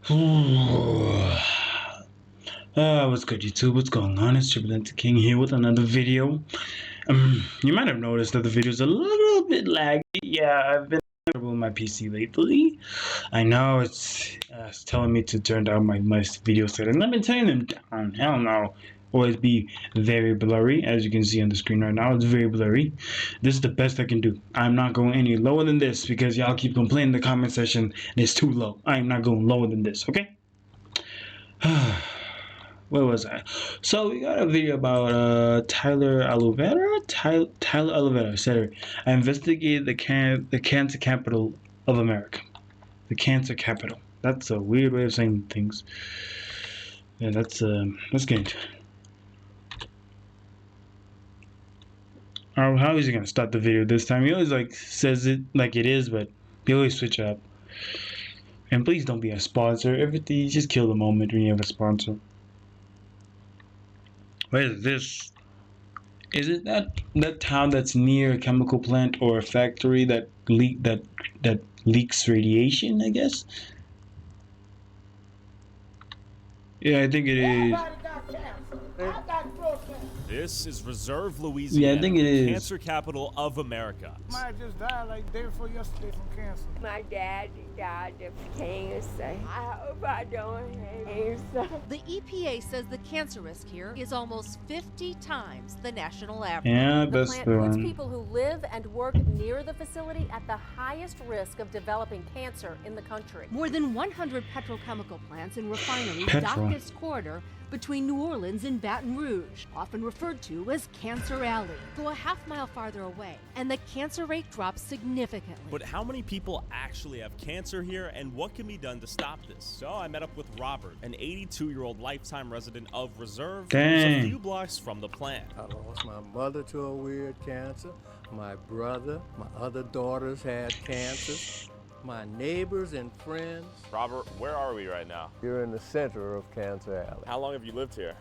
What's good, YouTube? What's going on? It's Triple King here with another video. You might have noticed that the video's a little bit laggy. Yeah, I've been trouble with my PC lately. I know it's telling me to turn down my video settings. I've been turning them down. Hell no. Always be very blurry, as you can see on the screen right now. It's very blurry. This is the best I can do. I'm not going any lower than this because y'all keep complaining in the comment section and it's too low. I'm not going lower than this, okay? Where was I? So we got a video about Tyler Oliveira. Tyler Oliveira said, "I investigated the cancer capital of America." The cancer capital. That's a weird way of saying things. Yeah, that's good. How is he gonna start the video this time? He always like says it like it is, but he always switch up. And please don't be a sponsor. Everything, just kill the moment when you have a sponsor. What is this? Is it that town that's near a chemical plant or a factory that leaks radiation, I guess? Yeah, I think it is. This is Reserve, Louisiana. Yeah, I think it is. Cancer capital of America. Might just died like day before yesterday from cancer. My dad died of cancer. I hope I don't have cancer. The EPA says the cancer risk here is almost 50 times the national average. Yeah, The that's plant the puts one. people who live and work near the facility at the highest risk of developing cancer in the country. More than 100 petrochemical plants and refineries Petrol. dot this corridor between New Orleans and Baton Rouge, often referred to as Cancer Alley. Go a half mile farther away, and the cancer rate drops significantly. But how many people actually have cancer here, and what can be done to stop this? So I met up with Robert, an 82-year-old lifetime resident of Reserve, who's Dang. a few blocks from the plant. I lost my mother to a weird cancer. My brother, my other daughters had cancer. My neighbors and friends. Robert, where are we right now? You're in the center of Cancer Alley. How long have you lived here?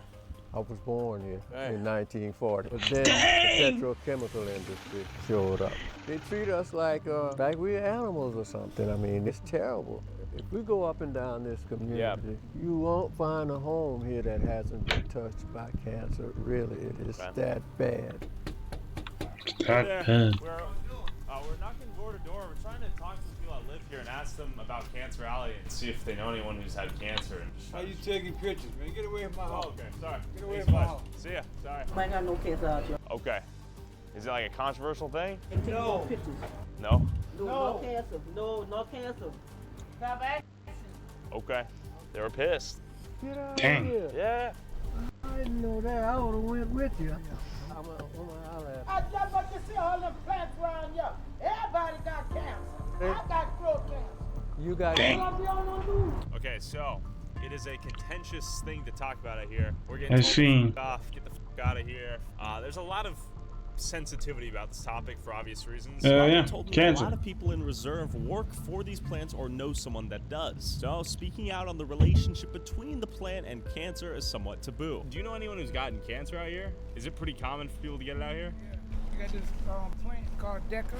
I was born here Dang. in 1940. But then the petrochemical industry showed up. They treat us like we're animals or something. I mean, it's terrible. If we go up and down this community, you won't find a home here that hasn't been touched by cancer. Really, it is that bad. We're knocking door to door. We're trying to talk to the people that live here and ask them about Cancer Alley and see if they know anyone who's had cancer. How you taking pictures, man? Get away from my house. Oh, okay, sorry. Get away Thanks from my much. house. See ya. Sorry. I ain't got no cancer out here. Okay. Is it like a controversial thing? Take no pictures. No? No cancer. No cancer. Have action. Okay. They were pissed. Get out Dang. of here. Yeah. I didn't know that. I would have went with you. I'm gonna holler at I just about to see all them plants around here. Everybody got cancer. I got throat cancer. you. You got I'll be on the news. Okay, so it is a contentious thing to talk about it here. We're getting I told to see. f off, get the f out of here. There's a lot of sensitivity about this topic for obvious reasons. Yeah, Told me cancer. a lot of people in Reserve work for these plants or know someone that does. So speaking out on the relationship between the plant and cancer is somewhat taboo. Do you know anyone who's gotten cancer out here? Is it pretty common for people to get it out here? You got this plant called Decker.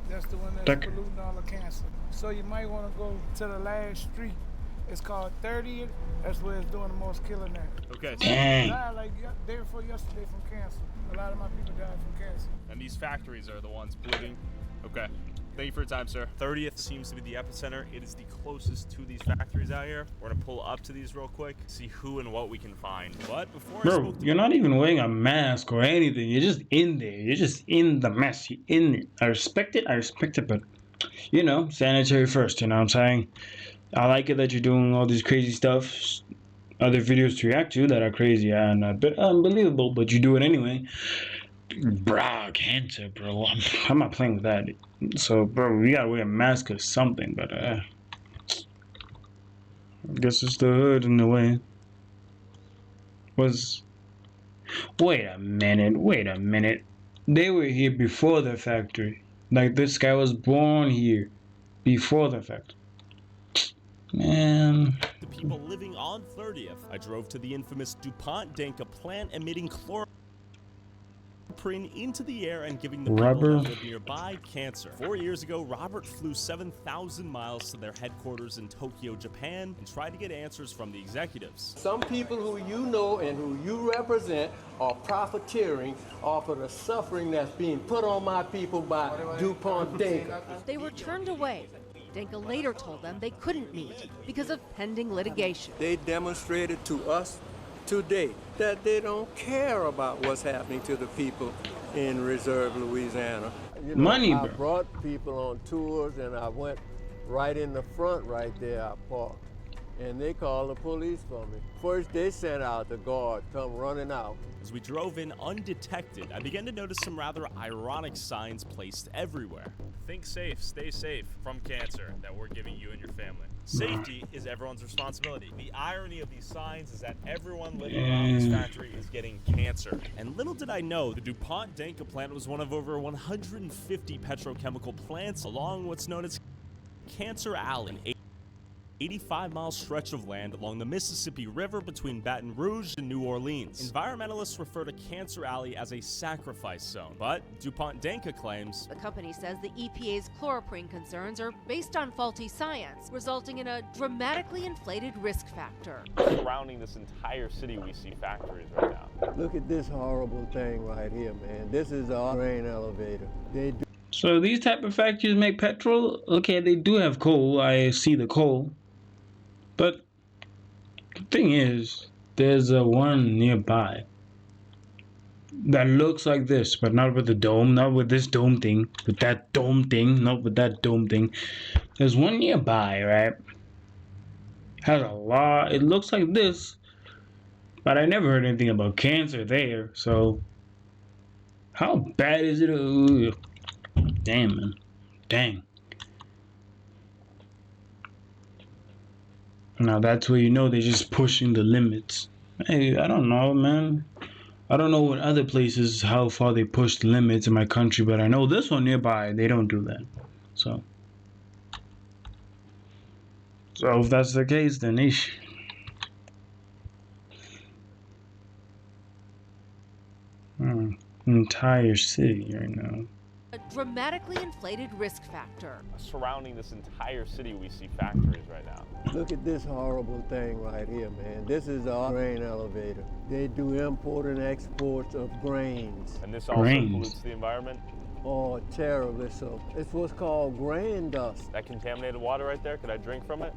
That's the one that's Decker. polluting all the cancer. So you might want to go to the last street. It's called 30th. That's where it's doing the most killing at. Okay. Dang. Died like day before yesterday from cancer. A lot of my people died from cancer. And these factories are the ones polluting? Okay. Thank you for your time, sir. 30th seems to be the epicenter. It is the closest to these factories out here. We're gonna pull up to these real quick, see who and what we can find. But before I Bro, spoke to you're not even wearing a mask or anything. You're just in there. You're just in the mess. You're in it. I respect it, but, you know, sanitary first, you know what I'm saying? I like it that you're doing all this crazy stuff. Other videos to react to that are crazy and a bit unbelievable, but you do it anyway. Bro, cancer, bro. I'm not playing with that. So, bro, we gotta wear a mask or something, but, I guess it's the hood in the way. Wait a minute. They were here before the factory. Like, this guy was born here before the factory. Man. The people living on 30th. I drove to the infamous DuPont Danka plant emitting chloroprene into the air and giving the Rubber. people that live nearby cancer. 4 years ago, Robert flew 7,000 miles to their headquarters in Tokyo, Japan, and tried to get answers from the executives. Some people who you know and who you represent are profiteering off of the suffering that's being put on my people by DuPont Denka. They were turned away. Denka later told them they couldn't meet because of pending litigation. They demonstrated to us today that they don't care about what's happening to the people in Reserve, Louisiana. You know, Money, I bro. brought people on tours and I went right in the front right there, I parked. And they called the police for me. First, they sent out the guard, come running out. As we drove in undetected, I began to notice some rather ironic signs placed everywhere. Think safe, stay safe from cancer that we're giving you and your family. Safety is everyone's responsibility. The irony of these signs is that everyone living around this factory is getting cancer. And little did I know, the DuPont Denka plant was one of over 150 petrochemical plants along what's known as Cancer Alley, an 85-mile stretch of land along the Mississippi River between Baton Rouge and New Orleans. Environmentalists refer to Cancer Alley as a sacrifice zone, but DuPont Denka claims The company says the EPA's chloroprene concerns are based on faulty science, resulting in a dramatically inflated risk factor. Surrounding this entire city, we see factories right now. Look at this horrible thing right here, man. This is our grain elevator. They do. So these type of factories make petrol. Okay, they do have coal. I see the coal. But the thing is, there's a one nearby that looks like this, but not with the dome, not with this dome thing, with that dome thing, not with that dome thing. There's one nearby, right? Has a lot, it looks like this, but I never heard anything about cancer there, so how bad is it? Ugh. Damn, man. Dang. Now that's where you know they're just pushing the limits. Hey, I don't know, man. I don't know what other places, how far they push the limits in my country, but I know this one nearby, they don't do that. So if that's the case, then ish. Entire city right now. A dramatically inflated risk factor. Surrounding this entire city, we see factories right now. Look at this horrible thing right here, man. This is our grain elevator. They do import and exports of grains. And this also pollutes the environment. Oh, terribly so. It's what's called grain dust. That contaminated water right there, could I drink from it?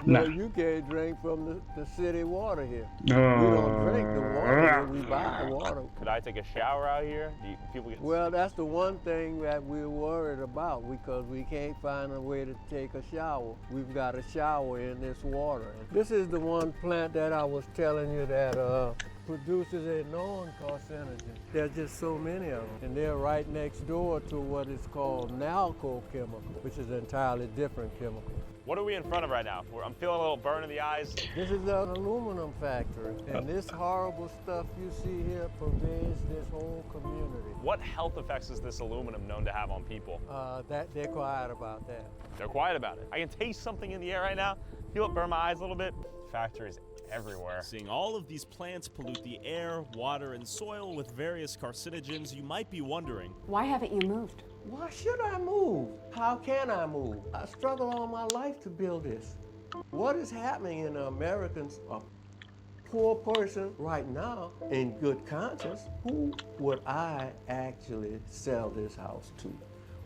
No, you can't drink from the city water here. We don't drink the water here, we buy water. Could I take a shower out here? Do people get... Well, that's the one thing that we're worried about because we can't find a way to take a shower. We've got a shower in this water. This is the one plant that I was telling you that produces a known carcinogen. There's just so many of them. And they're right next door to what is called Nalco chemical, which is an entirely different chemical. What are we in front of right now? I'm feeling a little burn in the eyes. This is an aluminum factory. And this horrible stuff you see here pervades this whole community. What health effects is this aluminum known to have on people? That they're quiet about that. They're quiet about it. I can taste something in the air right now. Feel it burn my eyes a little bit. Factories everywhere. Seeing all of these plants pollute the air, water, and soil with various carcinogens, you might be wondering, Why haven't you moved? Why should I move? How can I move? I struggled all my life to build this. What is happening in Americans, a poor person right now in good conscience, who would I actually sell this house to?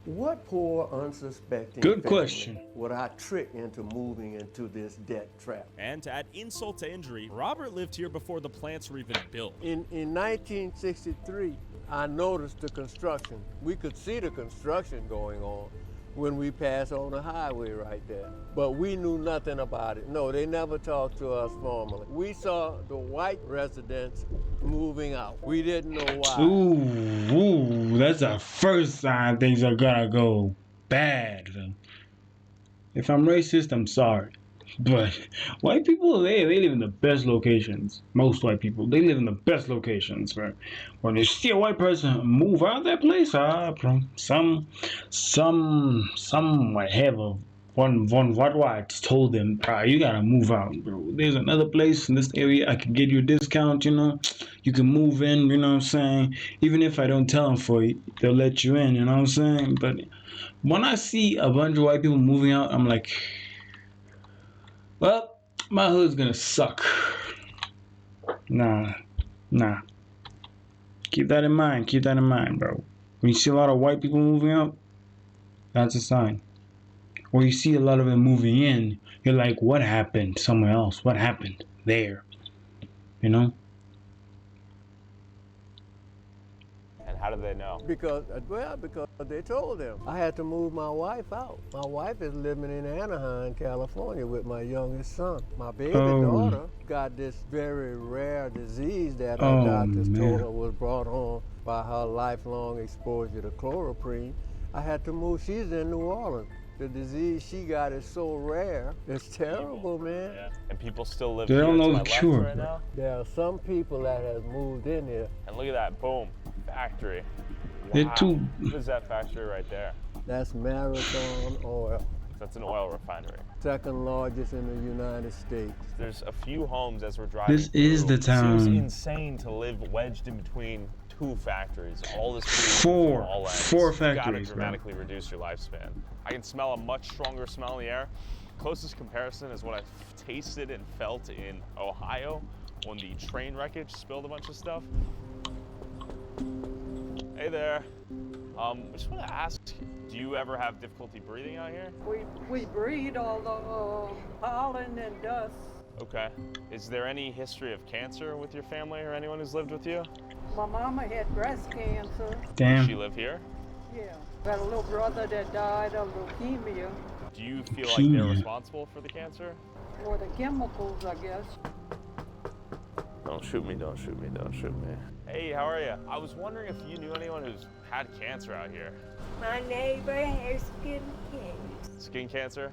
What poor, unsuspecting Good family question. would I trick into moving into this debt trap? and to add insult to injury, Robert lived here before the plants were even built. In 1963, I noticed the construction. We could see the construction going on when we passed on the highway right there. But we knew nothing about it. No, they never talked to us formally. We saw the white residents moving out. We didn't know why. Ooh, that's the first sign things are gonna go bad. If I'm racist, I'm sorry. But white people, they live in the best locations. Most white people, they live in the best locations. Right? When you see a white person move out of that place, some whatever, one white told them, bro, you gotta move out, bro. There's another place in this area I can get you a discount, you you can move in, you know what I'm saying? Even if I don't tell them for you, they'll let you in, you know what I'm saying? But when I see a bunch of white people moving out, I'm like, well, my hood's gonna suck. Nah. Keep that in mind, bro. When you see a lot of white people moving out, that's a sign. Or you see a lot of them moving in, you're like, what happened somewhere else? What happened there? You know? And how did they know? Because they told them. I had to move my wife out. My wife is living in Anaheim, California with my youngest son. My baby daughter got this very rare disease that our doctors told her was brought on by her lifelong exposure to chloroprene. I had to move. She's in New Orleans. The disease she got is so rare. It's terrible, man. Yeah. And people still live They here don't know to my the cure, left right now. There are some people that have moved in here. And look at that, boom, factory. They're Wow. too. What is that factory right there? That's Marathon Oil, That's an oil refinery. second largest in the United States. There's a few homes as we're driving. This is through. the town. Seems insane to live wedged in between two factories. All this Four factories, You gotta bro. dramatically reduce your lifespan. I can smell a much stronger smell in the air. Closest comparison is what I've tasted and felt in Ohio when the train wreckage spilled a bunch of stuff. Hey there. I just want to ask, do you ever have difficulty breathing out here? We breathe all the pollen and dust. Okay. Is there any history of cancer with your family or anyone who's lived with you? My mama had breast cancer. Does Damn. she live here? Yeah. Got a little brother that died of leukemia. Do you feel like they're Leukemia. responsible for the cancer? Or the chemicals, I guess. Don't shoot me, don't shoot me, don't shoot me. Hey, how are you? I was wondering if you knew anyone who's had cancer out here. My neighbor has skin cancer. Skin cancer?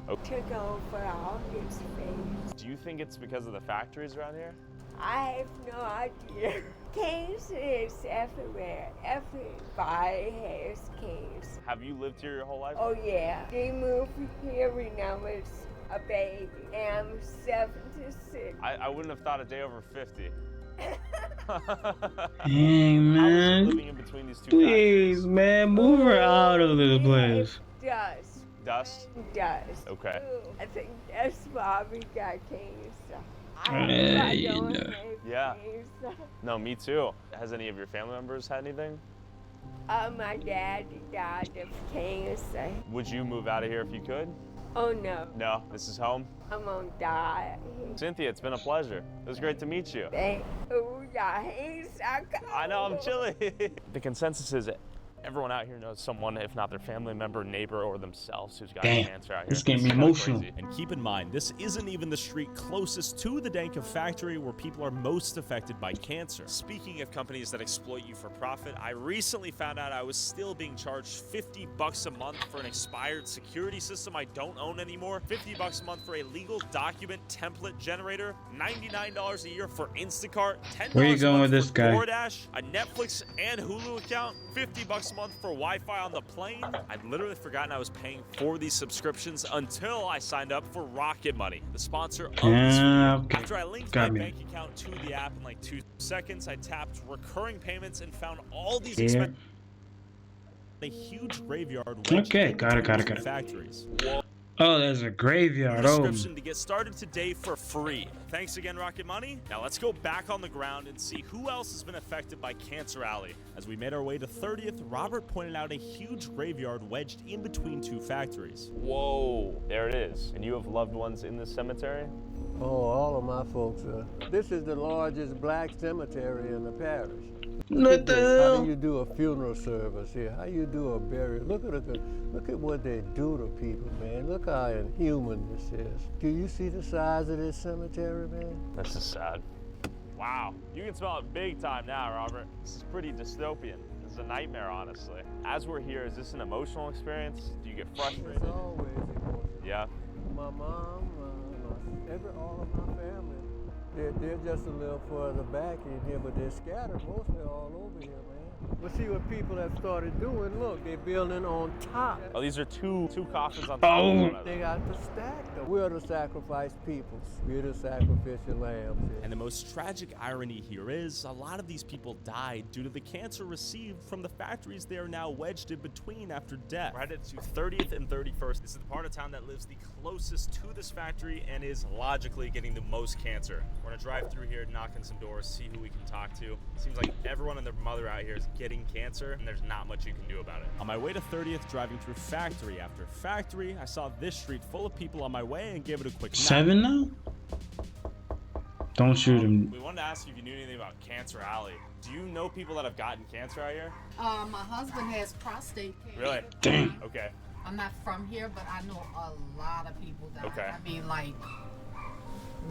Took over all his face. Do you think it's because of the factories around here? I have no idea. Cancer is everywhere. Everybody has cancer. Have you lived here your whole life? Oh yeah. We moved here when I was a baby. And I'm 76. I wouldn't have thought a day over 50. Dang, How is it man. living in between these two Please, factories? man. Move her out of this place. Dust. Dust? Dust. Okay. Ooh, I think that's why we got cancer. Yeah, I you don't know. have Yeah. cancer. No, me too. Has any of your family members had anything? My dad died of cancer. Would you move out of here if you could? Oh no, No, this is home. I'm gonna die. Cynthia, it's been a pleasure. It was great to meet you. Oh, yeah, he's I know, I'm chilly. The consensus is that everyone out here knows someone, if not their family member, neighbor, or themselves who's got Damn, cancer out here. it's getting me kinda emotional. crazy. And keep in mind, this isn't even the street closest to the Danka factory where people are most affected by cancer. Speaking of companies that exploit you for profit, I recently found out I was still being charged $50 a month for an expired security system I don't own anymore, $50 a month for a legal document template generator, $99 a year for Instacart, $10 Where you a going month with this for guy? DoorDash, a Netflix and Hulu account, $50 a month for Wi-Fi on the plane. I'd literally forgotten I was paying for these subscriptions until I signed up for Rocket Money, the sponsor of this video. Yeah, okay. After I linked Got my me. bank account to the app in like 2 seconds, I tapped recurring payments and found all these Yeah. expenses. A huge graveyard. Okay, got it. Factories. Oh, there's a graveyard. Oh, Description to get started today for free. Thanks again, Rocket Money. Now let's go back on the ground and see who else has been affected by Cancer Alley. As we made our way to 30th, Robert pointed out a huge graveyard wedged in between two factories. Whoa, there it is. And you have loved ones in this cemetery? Oh, all of my folks are. This is the largest black cemetery in the parish. what the How hell? do you do a funeral service here? How you do a burial? Look at what they do to people, man. Look how inhuman this is. Do you see the size of this cemetery, man? This is sad. Wow, you can smell it big time now, Robert. This is pretty dystopian. This is a nightmare, honestly. As we're here, is this an emotional experience? Do you get frustrated? It's always emotional. Yeah. My mom, all of my family, they're just a little further back in here, but they're scattered mostly all over here, man. Well, see what people have started doing. Look, they're building on top. Oh, these are two coffins on top of one another. They got to stack them. We're the sacrificed peoples. We're the sacrificial lambs. And the most tragic irony here is a lot of these people died due to the cancer received from the factories they are now wedged in between after death. We're headed to 30th and 31st. This is the part of town that lives the closest to this factory and is logically getting the most cancer. We're gonna drive through here, knock on some doors, see who we can talk to. Seems like everyone and their mother out here is getting cancer, and there's not much you can do about it. On my way to 30th, driving through factory after factory, I saw this street full of people on my way and gave it a quick knock. 7 now? Don't shoot him. We wanted to ask you if you knew anything about Cancer Alley. Do you know people that have gotten cancer out here? My husband has prostate cancer. Really? Dang. Okay. I'm not from here, but I know a lot of people that. Okay. I mean, like,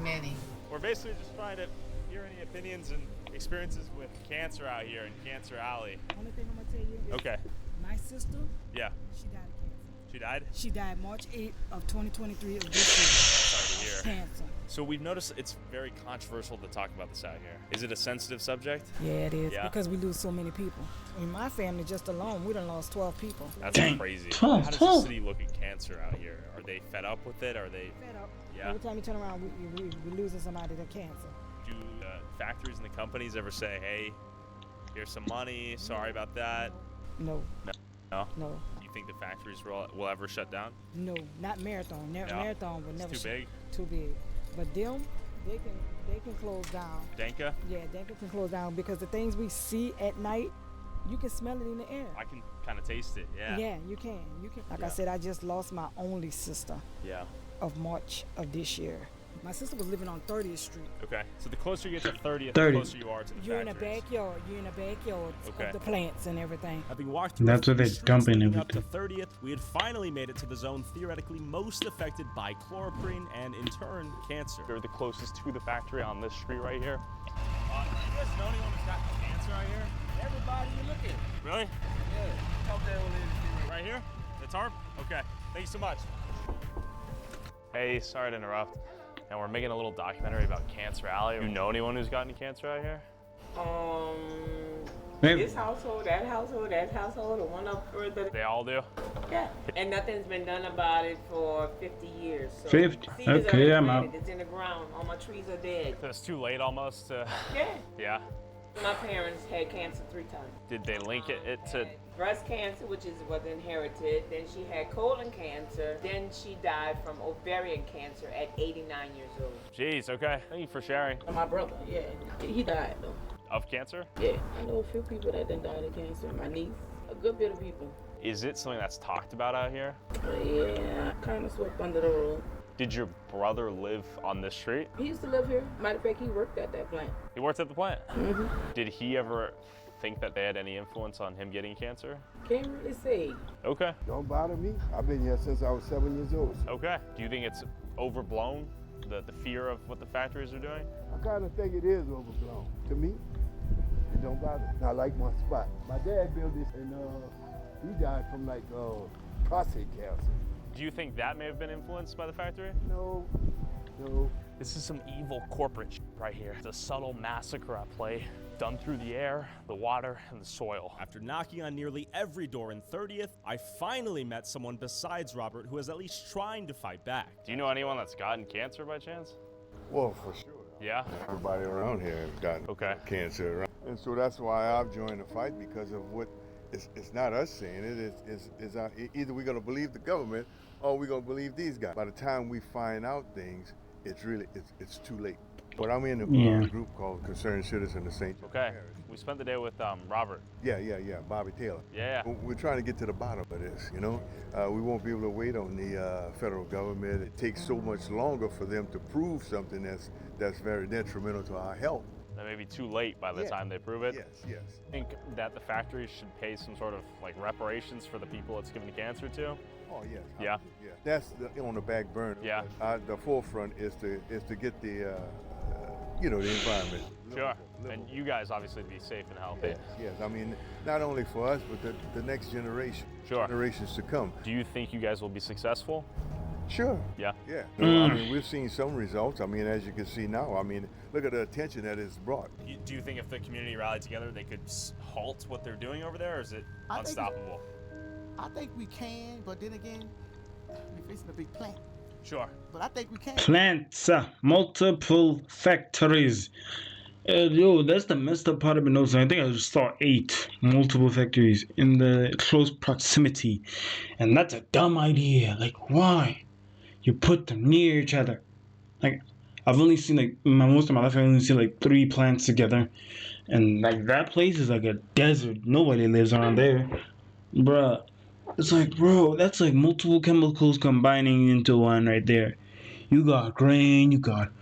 many. We're basically just trying to hear any opinions and experiences with cancer out here in Cancer Alley. Only thing I'm gonna tell you is Okay. my sister, Yeah. she died of cancer. She died? She died March 8th of 2023 of this Sorry to year. hear. Cancer. So we've noticed it's very controversial to talk about this out here. Is it a sensitive subject? Yeah, it is. Yeah. Because we lose so many people. In my family, just alone, we done lost 12 people. That's Dang. crazy. 12, How does 12. the city look at cancer out here? Are they fed up with it? Are they? Fed up. Yeah. Every time you turn around, we losing somebody to cancer. Do factories and the companies ever say, hey, here's some money, sorry about that? No. No? No. Do you think the factories will ever shut down? No. Not Marathon. No. Marathon would never. It's too big? Too big. But them, they can close down. Denka? Yeah, Denka can close down because the things we see at night, you can smell it in the air. I can kind of taste it, yeah. Yeah, you can. Like Yeah. I said, I just lost my only sister Yeah. of March of this year. My sister was living on 30th Street. Okay, so the closer you get to 30th, 30. the closer you are to the You're in the factories. backyard. You're in the backyard Okay. of the plants and everything. Having walked through That's a where few they streets dump in leading up to everything. 30th, we had finally made it to the zone theoretically most affected by chloroprene and, in turn, cancer. You're the closest to the factory on this street right here. Do you guys know anyone who's got cancer out here? Everybody you look at. Really? Yeah. Talk to that old lady. Right here? The tarp? Okay, thank you so much. Hey, sorry to interrupt. And we're making a little documentary about Cancer Alley. Do you know anyone who's gotten cancer out here? Maybe. This household, that household, that household, the one up further. They all do? Yeah. And nothing's been done about it for 50 years. So 50? seed is Okay, already I'm planted. out. It's in the ground. All my trees are dead. So it's too late almost to... Yeah. Yeah? My parents had cancer 3 times. Did they link it to... Breast cancer, which was inherited. Then she had colon cancer. Then she died from ovarian cancer at 89 years old. Jeez, okay. Thank you for sharing. My brother, yeah, he died though. Of cancer? Yeah, I know a few people that done died of cancer. My niece, a good bit of people. Is it something that's talked about out here? Yeah, kind of swept under the rug. Did your brother live on this street? He used to live here. Matter of fact, he worked at that plant. He worked at the plant? Mm-hmm. Did he ever think that they had any influence on him getting cancer? Can't really say. Okay. Don't bother me. I've been here since I was 7 years old. Okay. Do you think it's overblown, the fear of what the factories are doing? I kind of think it is overblown. To me, it don't bother. I like my spot. My dad built this and he died from like prostate cancer. Do you think that may have been influenced by the factory? No. This is some evil corporate shit right here. It's a subtle massacre at play, done through the air, the water, and the soil. After knocking on nearly every door in 30th, I finally met someone besides Robert who is at least trying to fight back. Do you know anyone that's gotten cancer by chance? Well, for sure. Yeah? Everybody around here has gotten cancer. And so that's why I've joined the fight, because of what, it's not us saying it, it's either we're going to believe the government or we're going to believe these guys. By the time we find out things, it's too late. But I'm in a group called Concerned Citizen of St. John Okay. Parish. We spent the day with Robert. Yeah, Bobby Taylor. Yeah. We're trying to get to the bottom of this, you know? We won't be able to wait on the federal government. It takes so much longer for them to prove something that's very detrimental to our health. That may be too late by the time they prove it. Yes. Think that the factories should pay some sort of like reparations for the people it's given cancer to? Oh, yes. Yeah. That's on the back burner. Yeah. The forefront is to get the, the environment. Sure. And you guys obviously to be safe and healthy. Yes. I mean, not only for us, but the next generation. Sure. Generations to come. Do you think you guys will be successful? Sure. Yeah. Yeah. No, I mean, we've seen some results. I mean, as you can see now, I mean, look at the attention that it's brought. Do you think if the community rallied together, they could halt what they're doing over there, or is it unstoppable? I think we can, but then again, we're facing a big plant. Sure. But I think we can. Plants, multiple factories. Yo, that's the messed up part of it. I think I just saw 8 multiple factories in the close proximity. And that's a dumb idea. Like, why? You put them near each other. Like, I've only seen, like, most of my life, I've only seen, like, 3 plants together. And, like, that place is like a desert. Nobody lives around there. Bruh. It's like, bro, that's like multiple chemicals combining into one right there. You got grain, you got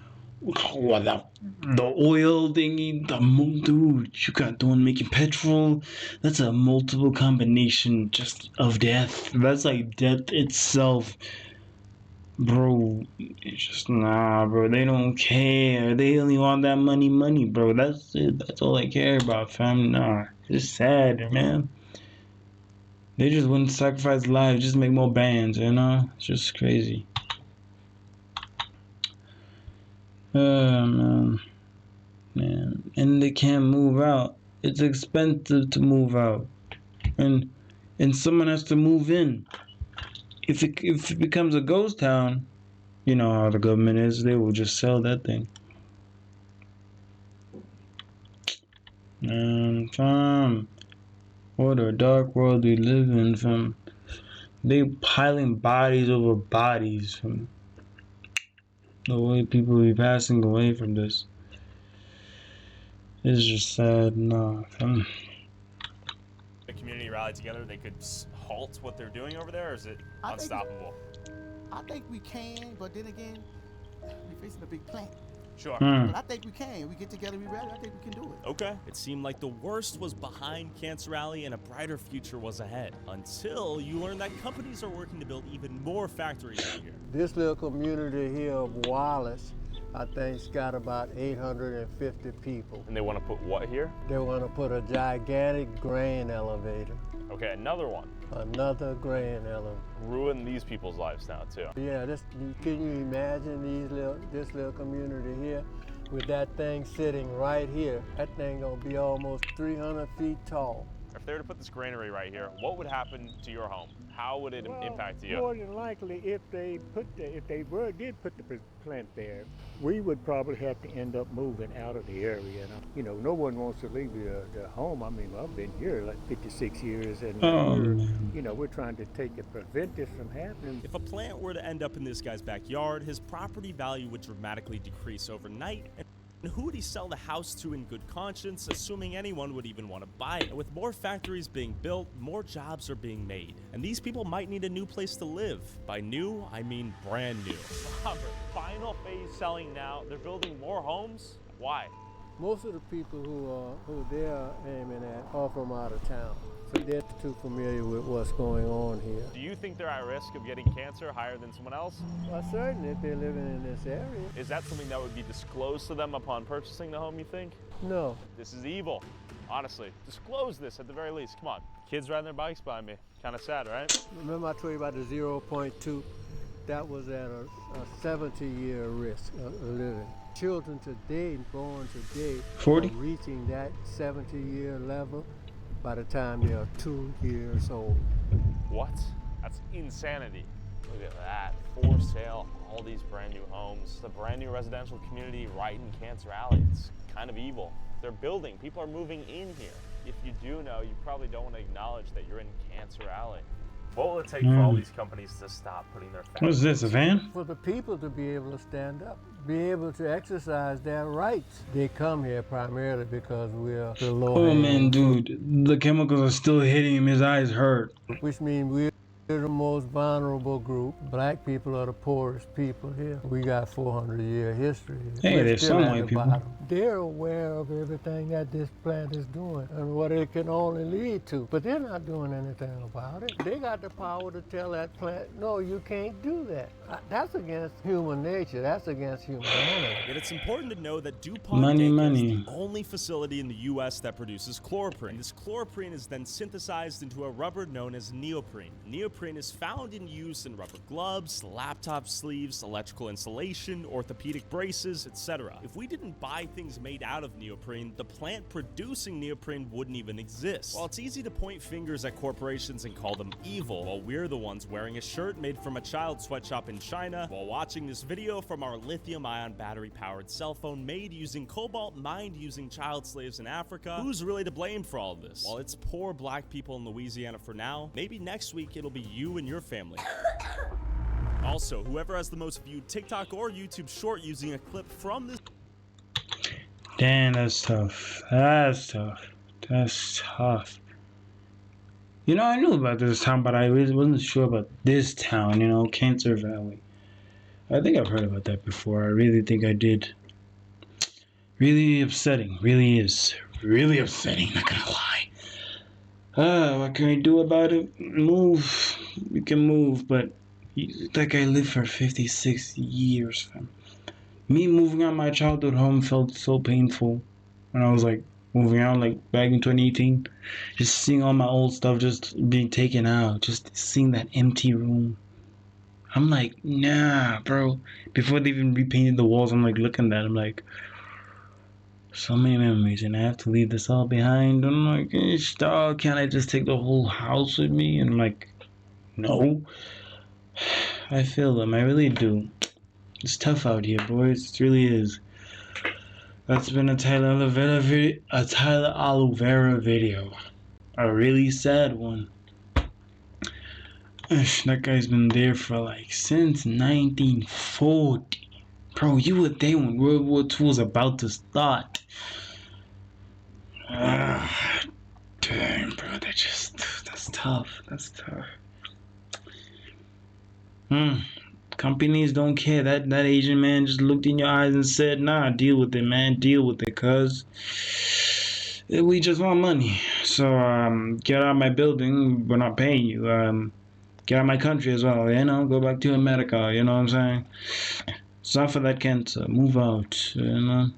the oil thingy, dude, you got the one making petrol. That's a multiple combination just of death. That's like death itself. Bro, it's just, nah, bro, they don't care. They only want that money, bro. That's it. That's all they care about, fam. Nah, it's sad, man. They just wouldn't sacrifice lives, just make more bands, you know? It's just crazy. Man. And they can't move out. It's expensive to move out. And someone has to move in. If it becomes a ghost town, you know how the government is, they will just sell that thing. And fam, what a dark world we live in, fam. They piling bodies over bodies, fam. The way people be passing away from this. It's just sad, nah, fam. The community rallied together, they could halt what they're doing over there, or is it unstoppable? I think we can, but then again, we're facing a big plant. Sure. But I think we can. We get together, we rally. I think we can do it. Okay. It seemed like the worst was behind Cancer Alley and a brighter future was ahead. Until you learn that companies are working to build even more factories out here. This little community here of Wallace, I think's got about 850 people. And they want to put what here? They want to put a gigantic grain elevator. Okay, another one. Another grain elevator. Ruin these people's lives now too. Yeah, can you imagine this little community here with that thing sitting right here? That thing gonna be almost 300 feet tall. If they were to put this granary right here, what would happen to your home? How would it impact you? More than likely, if they did put the plant there, we would probably have to end up moving out of the area. You know, no one wants to leave the home. I mean, I've been here like 56 years, and we're trying to prevent this from happening. If a plant were to end up in this guy's backyard, his property value would dramatically decrease overnight. And who would he sell the house to in good conscience, assuming anyone would even want to buy it? And with more factories being built, more jobs are being made. And these people might need a new place to live. By new, I mean brand new. Robert, final phase selling now. They're building more homes? Why? Most of the people who they're aiming at are from out of town. So they're too familiar with what's going on here. Do you think they're at risk of getting cancer higher than someone else? Well, certainly if they're living in this area. Is that something that would be disclosed to them upon purchasing the home, you think? No. This is evil, honestly. Disclose this at the very least. Come on. Kids riding their bikes by me. Kind of sad, right? Remember I told you about the 0.2? That was at a 70-year risk of living. Children today, born today, 40? are reaching that 70-year level by the time they are 2 years old. What? That's insanity. Look at that. For sale, all these brand new homes. The brand new residential community right in Cancer Alley. It's kind of evil. They're building. People are moving in here. If you do know, you probably don't want to acknowledge that you're in Cancer Alley. What will it take for all these companies to stop putting their What is this, a van? For the people to be able to stand up, be able to exercise their rights. They come here primarily because we're the low. Oh man, dude, the chemicals are still hitting him. His eyes hurt. Which means we're the most vulnerable group. Black people are the poorest people here. We got 400-year history. Hey, there's some white people. They're aware of everything that this plant is doing and what it can only lead to. But they're not doing anything about it. They got the power to tell that plant, no, you can't do that. That's against human nature. That's against humanity. Yet it's important to know that DuPont money. is the only facility in the U.S. that produces chloroprene. This chloroprene is then synthesized into a rubber known as neoprene. Neoprene neoprene is found and used in rubber gloves, laptop sleeves, electrical insulation, orthopedic braces, etc. If we didn't buy things made out of neoprene, the plant producing neoprene wouldn't even exist. While it's easy to point fingers at corporations and call them evil, while we're the ones wearing a shirt made from a child's sweatshop in China, while watching this video from our lithium-ion battery-powered cell phone made using cobalt mined using child slaves in Africa, who's really to blame for all of this? Well, it's poor black people in Louisiana for now. Maybe next week it'll be you and your family. Also, whoever has the most viewed TikTok or YouTube short using a clip from this... Damn, that's tough. That's tough. That's tough. You know, I knew about this town, but I really wasn't sure about this town, you know, Cancer Valley. I think I've heard about that before. I really think I did. Really upsetting. Really is. Really upsetting, not gonna lie. What can we do about it? Move. We can move, but that guy lived for 56 years, fam. Me moving out my childhood home felt so painful when I was like moving out, like back in 2018. Just seeing all my old stuff just being taken out, just seeing that empty room. I'm like, nah, bro. Before they even repainted the walls, I'm like looking at that. I'm like, so many memories, and I have to leave this all behind. I'm like, dog, can't I just take the whole house with me? And I'm like, no. I feel them, I really do. It's tough out here, boys. It really is. That's been a Tyler Oliveira video. A really sad one. That guy's been there for like since 1940. Bro, you were there when World War II was about to start. Damn, bro, that's tough. That's tough. Companies don't care. That Asian man just looked in your eyes and said, nah, deal with it, man. Deal with it, cuz we just want money. So, get out of my building. We're not paying you. Get out of my country as well, you know? Go back to America, you know what I'm saying? Suffer that cancer. Move out, you know?